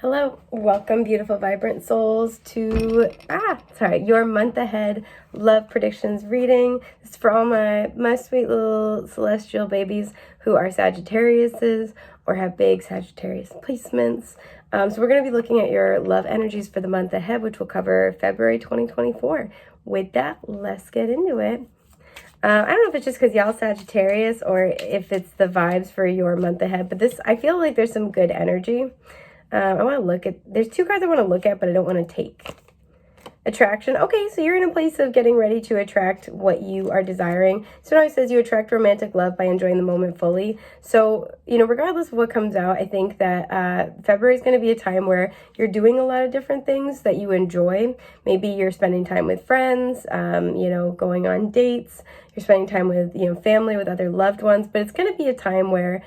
Hello, welcome beautiful vibrant souls to your month ahead love predictions reading. It's for all my sweet little celestial babies who are Sagittariuses or have big Sagittarius placements. So we're going to be looking at your love energies for the month ahead, which will cover February 2024. With that, let's get into it. I don't know if it's just because y'all Sagittarius or if it's the vibes for your month ahead, but I feel like there's some good energy. I want to look at, there's two cards I want to look at, but I don't want to take. Attraction. Okay, so you're in a place of getting ready to attract what you are desiring. So now it says you attract romantic love by enjoying the moment fully. So, regardless of what comes out, I think that February is going to be a time where you're doing a lot of different things that you enjoy. Maybe you're spending time with friends, going on dates. You're spending time with, family, with other loved ones. But it's going to be a time where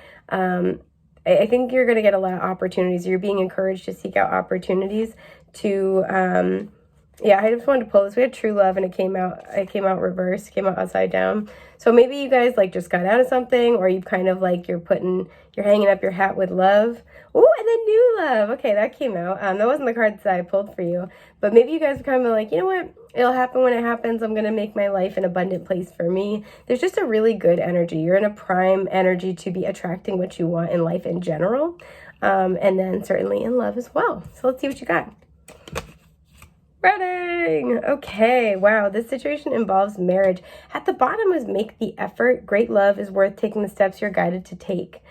I think you're going to get a lot of opportunities. You're being encouraged to seek out opportunities to, I just wanted to pull this. We had true love and it came out reversed, came out upside down. So maybe you guys just got out of something, or you kind of you're hanging up your hat with love. Oh, and then new love. Okay, that came out. That wasn't the cards that I pulled for you, but maybe you guys are kind of you know what? It'll happen when it happens. I'm going to make my life an abundant place for me. There's just a really good energy. You're in a prime energy to be attracting what you want in life in general. And then certainly in love as well. So let's see what you got. Wedding. Okay, wow, this situation involves marriage. At the bottom is make the effort. Great love is worth taking the steps you're guided to take.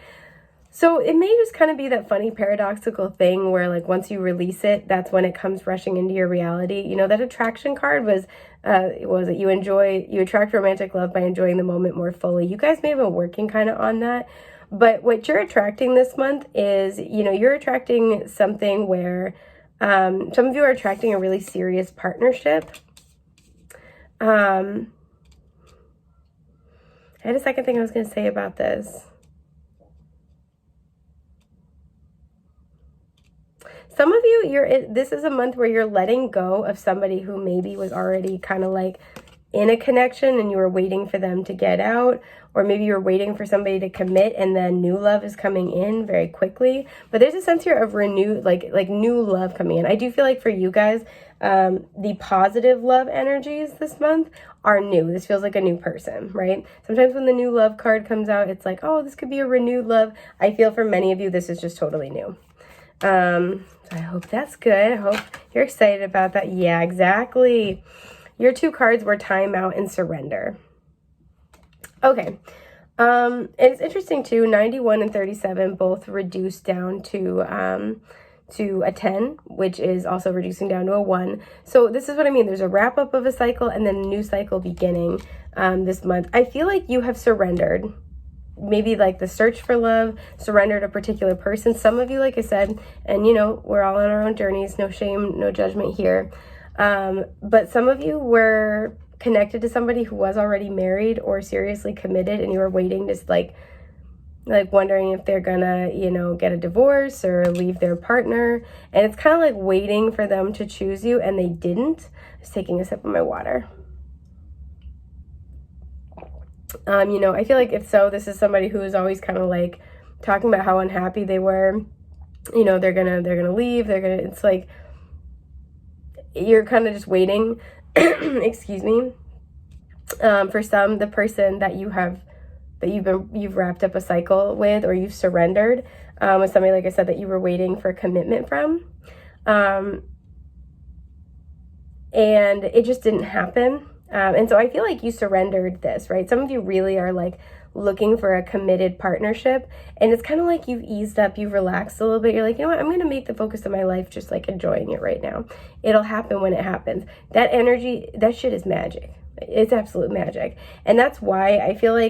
So it may just kind of be that funny paradoxical thing where once you release it, that's when it comes rushing into your reality. That attraction card was you attract romantic love by enjoying the moment more fully. You guys may have been working kind of on that. But what you're attracting this month is, you're attracting something where some of you are attracting a really serious partnership. I had a second thing I was going to say about this. Some of you, this is a month where you're letting go of somebody who maybe was already kind of in a connection and you were waiting for them to get out, or maybe you're waiting for somebody to commit and then new love is coming in very quickly. But there's a sense here of renewed, new love coming in. I do feel for you guys, the positive love energies this month are new. This feels like a new person, right? Sometimes when the new love card comes out, it's oh, this could be a renewed love. I feel for many of you, this is just totally new. I hope that's good. I hope you're excited about that. Yeah, exactly. Your two cards were timeout and surrender. Okay. And it's interesting too, 91 and 37 both reduced down to a 10, which is also reducing down to a 1. So this is what I mean. There's a wrap up of a cycle and then a new cycle beginning this month. I feel you have surrendered. Maybe the search for love, surrendered a particular person. Some of you, like I said, and we're all on our own journeys, no shame, no judgment here. But some of you were connected to somebody who was already married or seriously committed, and you were waiting, just wondering if they're gonna, get a divorce or leave their partner. And it's kind of waiting for them to choose you, and they didn't. Just taking a sip of my water. I feel if so, this is somebody who is always kind of talking about how unhappy they were. They're gonna leave. It's you're kind of just waiting, excuse me, for the person that you've wrapped up a cycle with, or you've surrendered, with somebody, like I said, that you were waiting for commitment from. And it just didn't happen. And so I feel you surrendered this, right? Some of you really are looking for a committed partnership, and it's kind of you've eased up, you've relaxed a little bit. You're you know what, I'm going to make the focus of my life just enjoying it right now. It'll happen when it happens. That energy, that shit is magic. It's absolute magic. And that's why I feel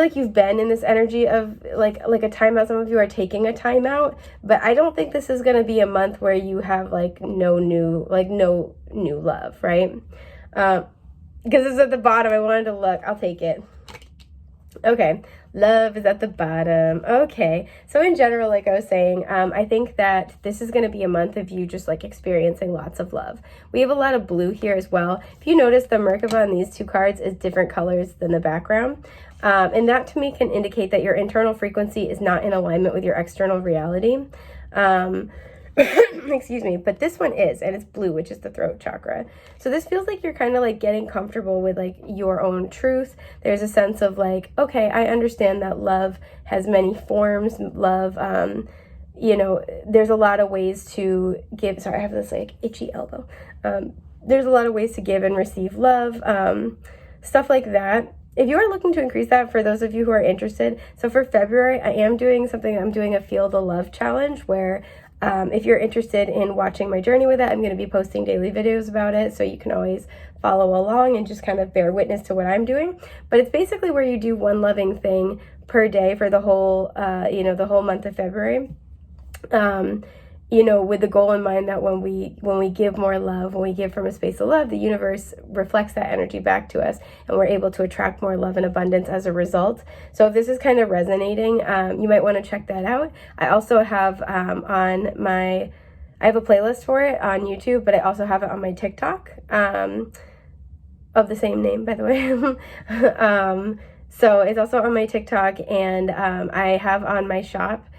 you've been in this energy of a timeout. Some of you are taking a timeout, but I don't think this is going to be a month where you have no new love, right? Because it's at the bottom. I wanted to look. I'll take it. Okay, love is at the bottom. Okay, so in general, like I was saying, I think that this is going to be a month of you just like experiencing lots of love. We have a lot of blue here as well. If you notice, the Merkaba on these two cards is different colors than the background. And that to me can indicate that your internal frequency is not in alignment with your external reality. Excuse me, but this one is, and it's blue, which is the throat chakra. So this feels like you're kind of like getting comfortable with like your own truth. There's a sense of like, okay, I understand that love has many forms. Love, you know, there's a lot of ways to give. Sorry, I have this like itchy elbow. There's a lot of ways to give and receive love, stuff like that. If you are looking to increase that, for those of you who are interested, so for February, I am doing something. I'm doing a Feel the Love challenge where if you're interested in watching my journey with it, I'm going to be posting daily videos about it, so you can always follow along and just kind of bear witness to what I'm doing. But it's basically where you do one loving thing per day for the whole, you know, the whole month of February. You know, with the goal in mind that when we give more love, when we give from a space of love, the universe reflects that energy back to us, and we're able to attract more love and abundance as a result. So if this is kind of resonating, you might want to check that out. I also have I have a playlist for it on YouTube, but I also have it on my TikTok, of the same name, by the way. So it's also on my TikTok, and I have on my shop,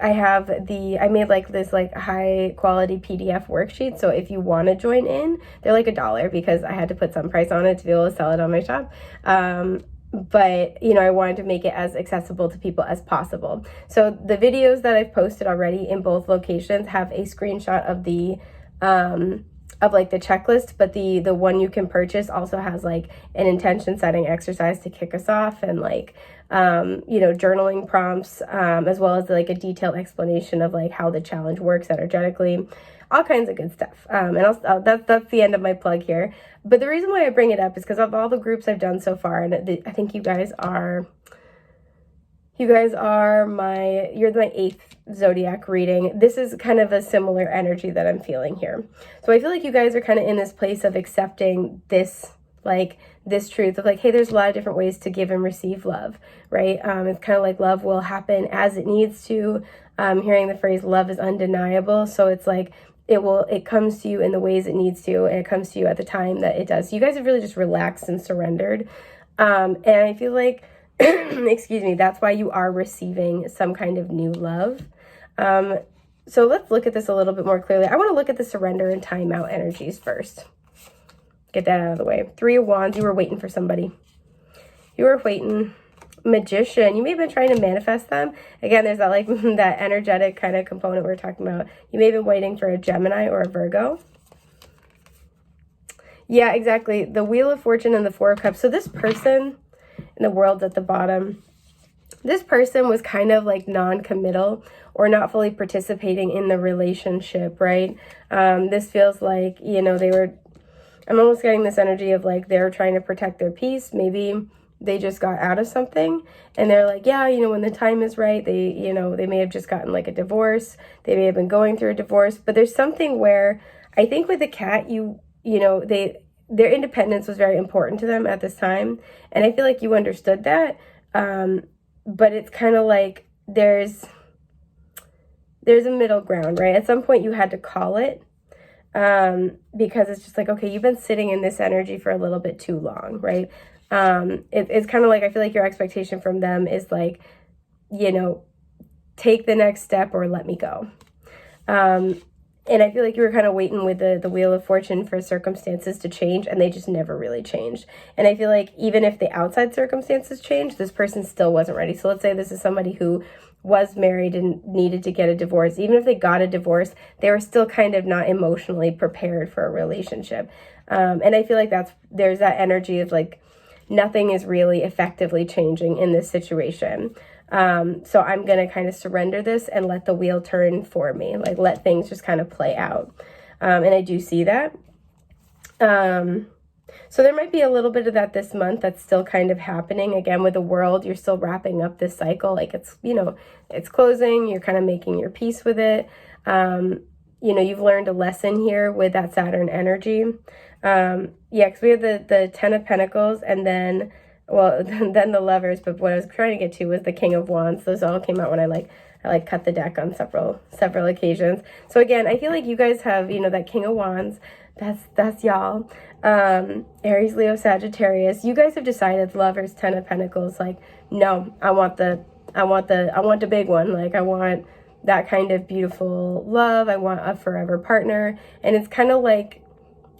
I made like this like high quality PDF worksheet. So if you want to join in, they're like $1 because I had to put some price on it to be able to sell it on my shop. But you know, I wanted to make it as accessible to people as possible. So the videos that I've posted already in both locations have a screenshot of the of like the checklist, but the one you can purchase also has like an intention setting exercise to kick us off, and like you know, journaling prompts, as well as like a detailed explanation of like how the challenge works energetically, all kinds of good stuff. And that's the end of my plug here. But the reason why I bring it up is because of all the groups I've done so far, and I think you're my 8th zodiac reading. This is kind of a similar energy that I'm feeling here. So I feel like you guys are kind of in this place of accepting this, like this truth of like, hey, there's a lot of different ways to give and receive love, right? It's kind of like love will happen as it needs to. Hearing the phrase love is undeniable. So it's like, it comes to you in the ways it needs to, and it comes to you at the time that it does. So you guys have really just relaxed and surrendered. And I feel like, excuse me, that's why you are receiving some kind of new love. So let's look at this a little bit more clearly. I want to look at the surrender and timeout energies first. Get that out of the way. 3 of Wands, you were waiting for somebody. You were waiting. Magician, you may have been trying to manifest them. Again, there's that like that energetic kind of component we're talking about. You may have been waiting for a Gemini or a Virgo. Yeah, exactly. The Wheel of Fortune and the 4 of Cups. So this person in the world at the bottom, this person was kind of like non-committal or not fully participating in the relationship, right? This feels like, you know, I'm almost getting this energy of like they're trying to protect their peace. Maybe they just got out of something and they're like, yeah, you know, when the time is right, they may have just gotten like a divorce. They may have been going through a divorce, but there's something where I think with the cat, you know, their independence was very important to them at this time. And I feel like you understood that. But it's kind of like there's a middle ground, right? At some point you had to call it, because it's just like, okay, you've been sitting in this energy for a little bit too long, right? It's kind of like, I feel like your expectation from them is like, you know, take the next step or let me go. And I feel like you were kind of waiting with the Wheel of Fortune for circumstances to change, and they just never really changed. And I feel like even if the outside circumstances changed, this person still wasn't ready. So let's say this is somebody who was married and needed to get a divorce. Even if they got a divorce, they were still kind of not emotionally prepared for a relationship. And I feel like there's that energy of like, nothing is really effectively changing in this situation. So I'm going to kind of surrender this and let the wheel turn for me, like let things just kind of play out. And I do see that. So there might be a little bit of that this month that's still kind of happening. Again, with the world, you're still wrapping up this cycle. Like it's, you know, it's closing, you're kind of making your peace with it. You know, you've learned a lesson here with that Saturn energy. Yeah, because we have the 10 of Pentacles and then well, then the Lovers, but what I was trying to get to was the King of Wands. Those all came out when I cut the deck on several occasions. So again, I feel like you guys have, you know, that King of Wands. That's y'all. Aries, Leo, Sagittarius. You guys have decided, Lovers, Ten of Pentacles, like, no, I want the big one. Like, I want that kind of beautiful love. I want a forever partner. And it's kind of like,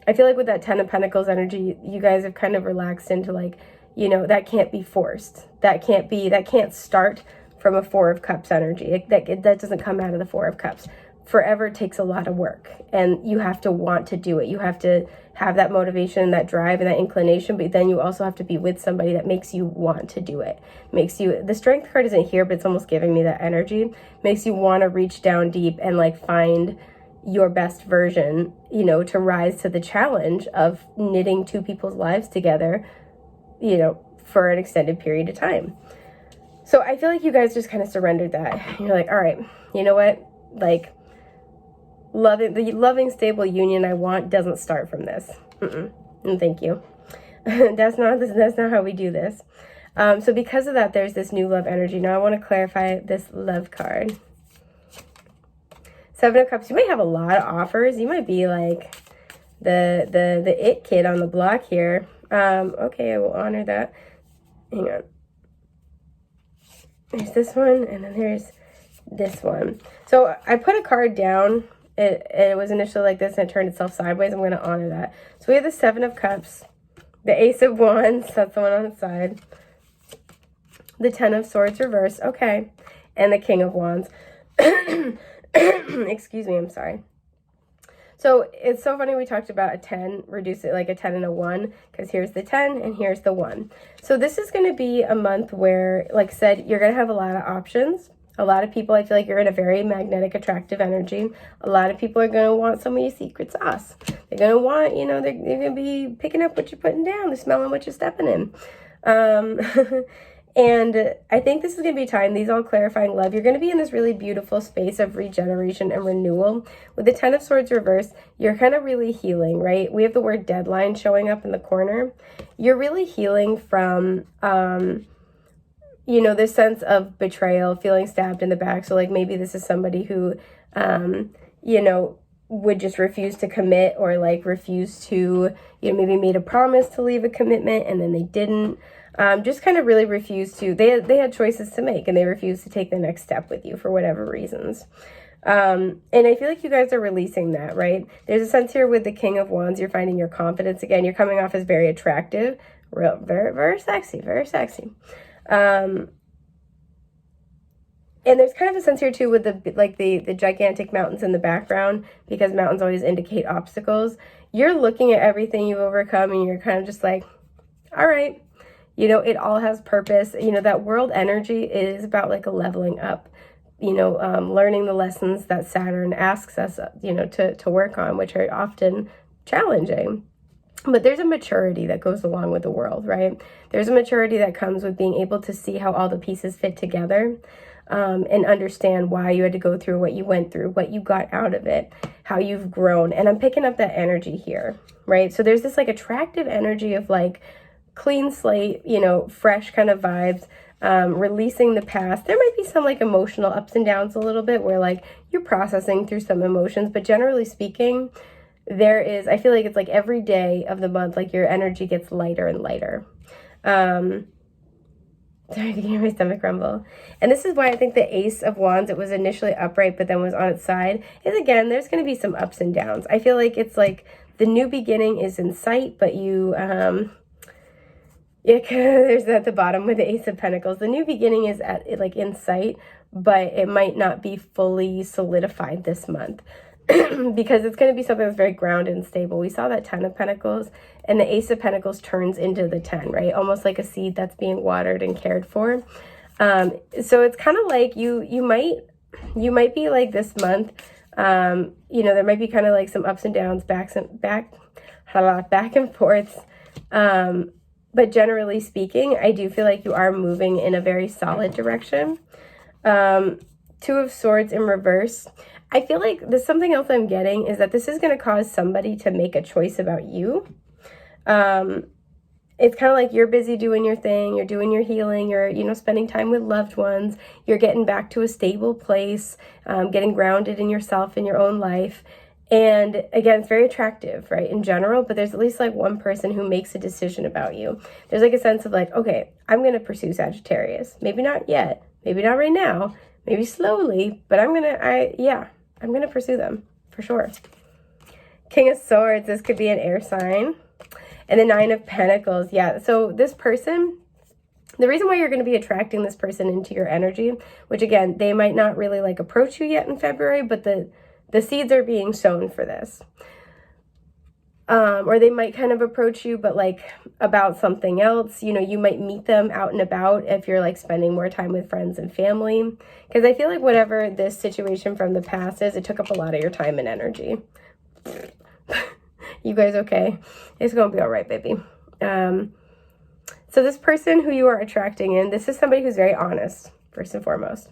I feel like with that Ten of Pentacles energy, you guys have kind of relaxed into like, you know, that can't be forced. That can't start from a Four of Cups energy. That doesn't come out of the Four of Cups. Forever takes a lot of work, and you have to want to do it. You have to have that motivation, that drive, and that inclination, but then you also have to be with somebody that makes you want to do it. The Strength card isn't here, but it's almost giving me that energy. Makes you want to reach down deep and like find your best version, you know, to rise to the challenge of knitting two people's lives together, you know, for an extended period of time. So I feel like you guys just kind of surrendered that. You're like, all right, you know what? Like, the loving, stable union I want doesn't start from this. And thank you. That's not how we do this. So because of that, there's this new love energy. Now I want to clarify this love card. Seven of Cups. You might have a lot of offers. You might be like the it kid on the block here. Okay, I will honor that. Hang on. There's this one, and then there's this one. So I put a card down. It was initially like this, and it turned itself sideways. I'm going to honor that. So we have the Seven of Cups, the Ace of Wands, that's the one on the side, the Ten of Swords reversed, okay, and the King of Wands. Excuse me, I'm sorry. So it's so funny we talked about a 10, reduce it like a 10 and a 1, because here's the 10 and here's the 1. So this is going to be a month where, like I said, you're going to have a lot of options. A lot of people, I feel like you're in a very magnetic, attractive energy. A lot of people are going to want some of your secret sauce. They're going to want, you know, they're going to be picking up what you're putting down. They're smelling what you're stepping in. And I think this is going to be time, these all clarifying love. You're going to be in this really beautiful space of regeneration and renewal. With the Ten of Swords reversed, you're kind of really healing, right? We have the word deadline showing up in the corner. You're really healing from, you know, this sense of betrayal, feeling stabbed in the back. So like maybe this is somebody who, you know, would just refuse to commit, or like refuse to, you know, maybe made a promise to leave a commitment and then they didn't. Just kind of really refused to, they had choices to make and they refused to take the next step with you for whatever reasons. And I feel like you guys are releasing that, right? There's a sense here with the King of Wands, you're finding your confidence again. You're coming off as very attractive, very, very sexy, very sexy. And there's kind of a sense here too with the gigantic mountains in the background, because mountains always indicate obstacles. You're looking at everything you've overcome and you're kind of just like, all right, you know, it all has purpose. You know, that world energy is about like a leveling up, you know, learning the lessons that Saturn asks us, you know, to work on, which are often challenging. But there's a maturity that goes along with the world, right? There's a maturity that comes with being able to see how all the pieces fit together, and understand why you had to go through what you went through, what you got out of it, how you've grown. And I'm picking up that energy here, right? So there's this like attractive energy of like clean slate, you know, fresh kind of vibes, releasing the past. There might be some like emotional ups and downs a little bit where like you're processing through some emotions, but generally speaking, there is, I feel like it's like every day of the month, like your energy gets lighter and lighter. Sorry to hear my stomach rumble. And this is why I think the Ace of Wands, it was initially upright, but then was on its side, is again, there's going to be some ups and downs. I feel like it's like the new beginning is in sight, but you, yeah, there's at the bottom with the Ace of Pentacles. The new beginning is at like in sight, but it might not be fully solidified this month. Because it's going to be something that's very grounded and stable. We saw that 10 of Pentacles, and the Ace of Pentacles turns into the 10, right? Almost like a seed that's being watered and cared for. So it's kind of like you might be like this month, you know, there might be kind of like some ups and downs, back and forths. But generally speaking, I do feel like you are moving in a very solid direction. Two of Swords in reverse. I feel like there's something else I'm getting is that this is going to cause somebody to make a choice about you. And it's kind of like you're busy doing your thing, you're doing your healing, you're, you know, spending time with loved ones, you're getting back to a stable place, getting grounded in yourself, in your own life. And again, it's very attractive, right, in general, but there's at least like one person who makes a decision about you. There's like a sense of like, okay, I'm going to pursue Sagittarius. Maybe not yet, maybe not right now, maybe slowly, but I'm going to pursue them for sure. King of Swords, this could be an air sign. And the Nine of Pentacles, yeah. So this person, the reason why you're going to be attracting this person into your energy, which again, they might not really like approach you yet in February, but the seeds are being sown for this. Or they might kind of approach you, but like about something else. You know, you might meet them out and about if you're like spending more time with friends and family. Because I feel like whatever this situation from the past is, it took up a lot of your time and energy. You guys okay? It's going to be all right, baby. So this person who you are attracting in, this is somebody who's very honest, first and foremost.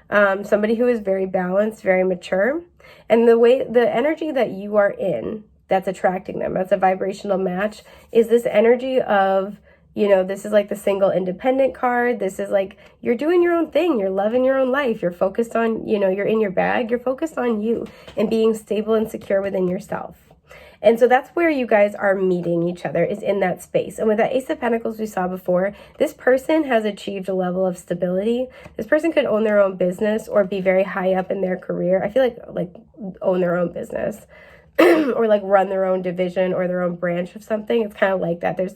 Somebody who is very balanced, very mature. And the energy that you are in that's attracting them, that's a vibrational match, is this energy of, you know, this is like the single independent card. This is like, you're doing your own thing. You're loving your own life. You're focused on, you know, you're in your bag. You're focused on you and being stable and secure within yourself. And so that's where you guys are meeting each other, is in that space. And with that Ace of Pentacles we saw before, this person has achieved a level of stability. This person could own their own business or be very high up in their career. I feel like own their own business or like run their own division or their own branch of something. It's kind of like that. There's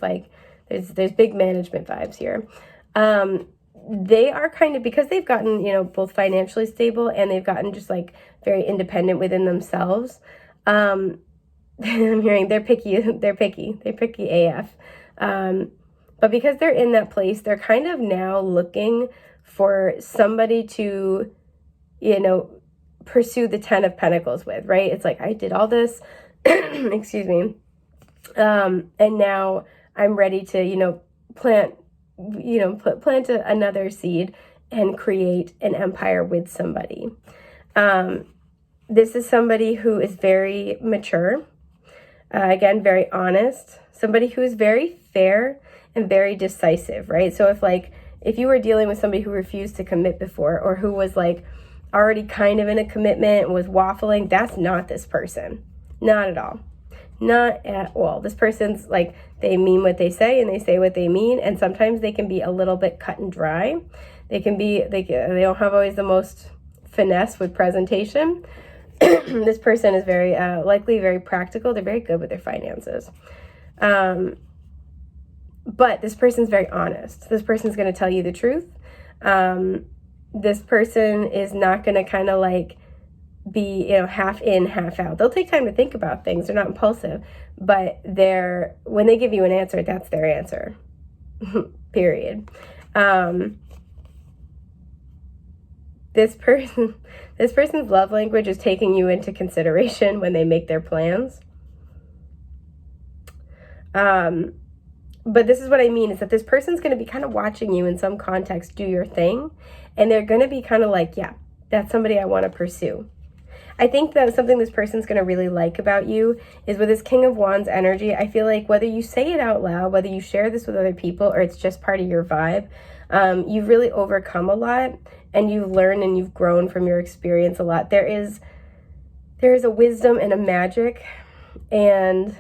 big management vibes here. They are kind of, because they've gotten, you know, both financially stable and they've gotten just like very independent within themselves. I'm hearing they're picky AF. But because they're in that place, they're kind of now looking for somebody to, you know, pursue the 10 of Pentacles with, right? It's like, I did all this, excuse me. And now I'm ready to, you know, plant another seed and create an empire with somebody. This is somebody who is very mature. Again, very honest, somebody who is very fair and very decisive, right? So if you were dealing with somebody who refused to commit before, or who was like already kind of in a commitment and was waffling, that's not this person. Not at all. Not at all. This person's like, they mean what they say and they say what they mean. And sometimes they can be a little bit cut and dry. They don't have always the most finesse with presentation. This person is very likely very practical. They're very good with their finances. But this person's very honest. This person's going to tell you the truth. This person is not going to kind of like be, you know, half in, half out. They'll take time to think about things. They're not impulsive, but when they give you an answer, that's their answer. Period. This person's love language is taking you into consideration when they make their plans. But this is what I mean, is that this person's going to be kind of watching you in some context do your thing. And they're going to be kind of like, yeah, that's somebody I want to pursue. I think that something this person's going to really like about you is with this King of Wands energy, I feel like whether you say it out loud, whether you share this with other people, or it's just part of your vibe, you've really overcome a lot. And you've learned and you've grown from your experience a lot. There is a wisdom and a magic, and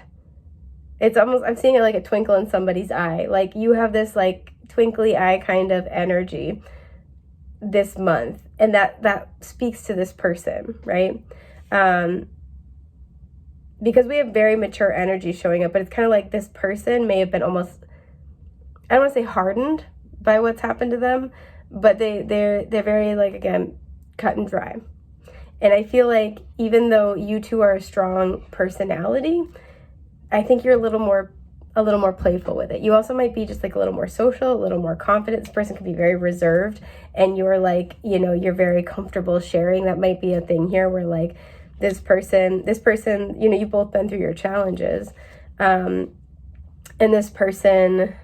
it's almost, I'm seeing it like a twinkle in somebody's eye. Like you have this like twinkly eye kind of energy this month, and that speaks to this person, right? Because we have very mature energy showing up, but it's kind of like this person may have been almost, I don't want to say hardened by what's happened to them, but they're very, like, again, cut and dry. And I feel like even though you two are a strong personality, I think you're a little more playful with it. You also might be just like a little more social, a little more confident. This person could be very reserved, and you're like, you know, you're very comfortable sharing. That might be a thing here where like this person, you know, you've both been through your challenges. And this person,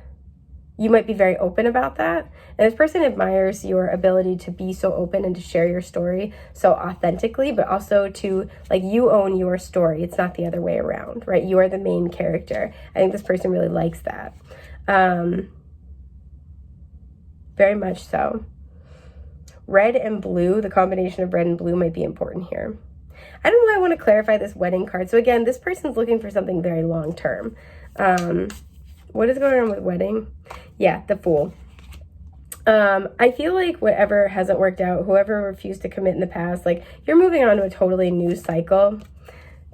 you might be very open about that. And this person admires your ability to be so open and to share your story so authentically, but also to, like, you own your story. It's not the other way around, right? You are the main character. I think this person really likes that. Very much so. Red and blue, the combination of red and blue might be important here. I don't know why I want to clarify this wedding card. So again, this person's looking for something very long term. What is going on with wedding? Yeah, the Fool. I feel like whatever hasn't worked out, whoever refused to commit in the past, like you're moving on to a totally new cycle.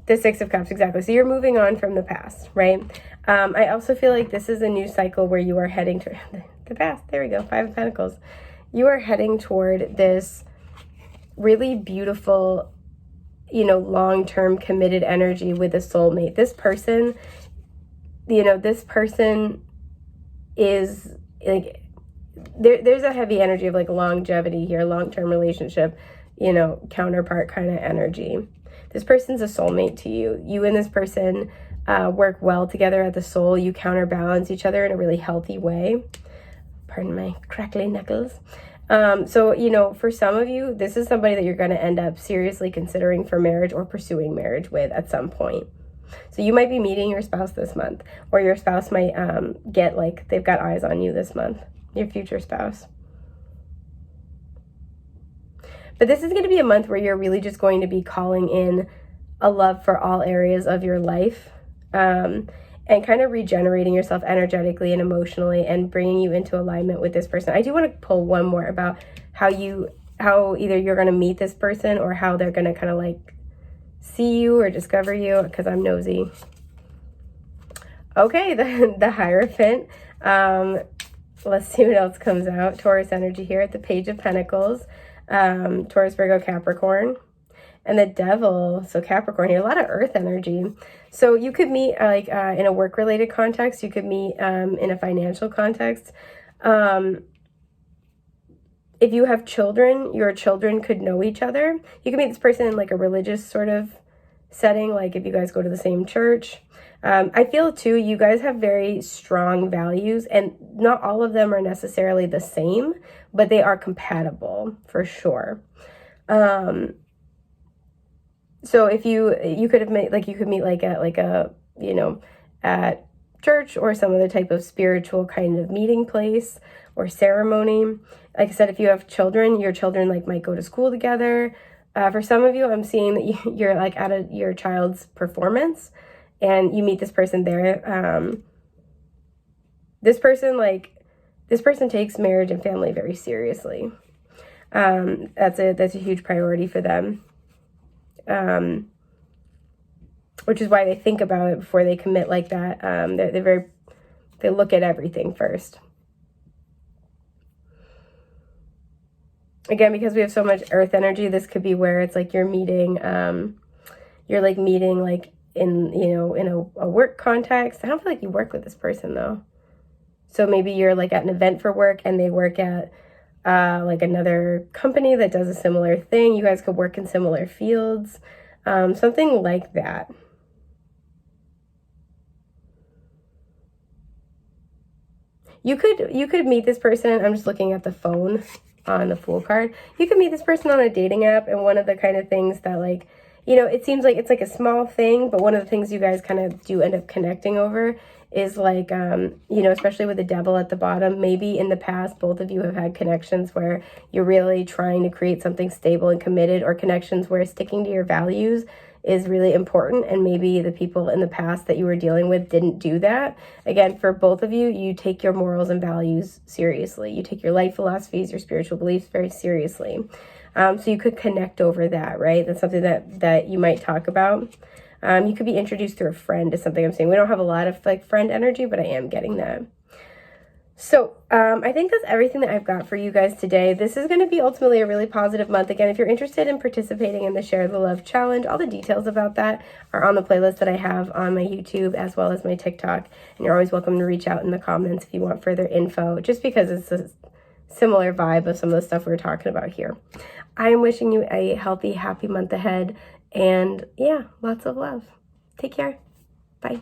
The Six of Cups, exactly. So you're moving on from the past, right? I also feel like this is a new cycle where you are heading to the past. There we go, Five of Pentacles. You are heading toward this really beautiful, you know, long-term committed energy with a soulmate. This person, you know, this person is like, there's a heavy energy of like longevity here, long-term relationship, you know, counterpart kind of energy. This person's a soulmate to you. You and this person work well together at the soul. You counterbalance each other in a really healthy way. Pardon my crackly knuckles. So, you know, for some of you, this is somebody that you're going to end up seriously considering for marriage or pursuing marriage with at some point. So you might be meeting your spouse this month, or your spouse might get like they've got eyes on you this month, your future spouse. But this is going to be a month where you're really just going to be calling in a love for all areas of your life, and kind of regenerating yourself energetically and emotionally and bringing you into alignment with this person. I do want to pull one more about how either you're going to meet this person or how they're going to kind of like see you or discover you, because I'm nosy. Okay, the Hierophant. Let's see what else comes out. Taurus energy here at the Page of Pentacles. Taurus, Virgo, Capricorn. And the Devil, so Capricorn here, a lot of earth energy. So you could meet like in a work-related context. You could meet in a financial context. If you have children, your children could know each other. You can meet this person in like a religious sort of setting, like if you guys go to the same church. I feel too, you guys have very strong values, and not all of them are necessarily the same, but they are compatible for sure. So if you could have made like, you could meet like at like a, you know, at church or some other type of spiritual kind of meeting place or ceremony. Like I said, if you have children, your children like might go to school together. For some of you, I'm seeing that you're like at your child's performance and you meet this person there. This person takes marriage and family very seriously. That's a huge priority for them. Which is why they think about it before they commit like that. They look at everything first. Again, because we have so much earth energy, this could be where it's like you're meeting like in, you know, in a work context. I don't feel like you work with this person though. So maybe you're like at an event for work and they work at like another company that does a similar thing. You guys could work in similar fields, something like that. You could meet this person. I'm just looking at the phone on the Fool card. You could meet this person on a dating app, and one of the kind of things that, like, you know, it seems like it's like a small thing, but one of the things you guys kind of do end up connecting over is like, you know, especially with the Devil at the bottom, maybe in the past, both of you have had connections where you're really trying to create something stable and committed, or connections where sticking to your values is really important, and maybe the people in the past that you were dealing with didn't do that. Again, for both of you, you take your morals and values seriously. You take your life philosophies, your spiritual beliefs very seriously. So you could connect over that, right? That's something that you might talk about. You could be introduced through a friend is something I'm saying. We don't have a lot of like friend energy, but I am getting that. So I think that's everything that I've got for you guys today. This is going to be ultimately a really positive month. Again, if you're interested in participating in the Share the Love Challenge, all the details about that are on the playlist that I have on my YouTube as well as my TikTok. And you're always welcome to reach out in the comments if you want further info, just because it's a similar vibe of some of the stuff we're talking about here. I am wishing you a healthy, happy month ahead. And yeah, lots of love. Take care. Bye.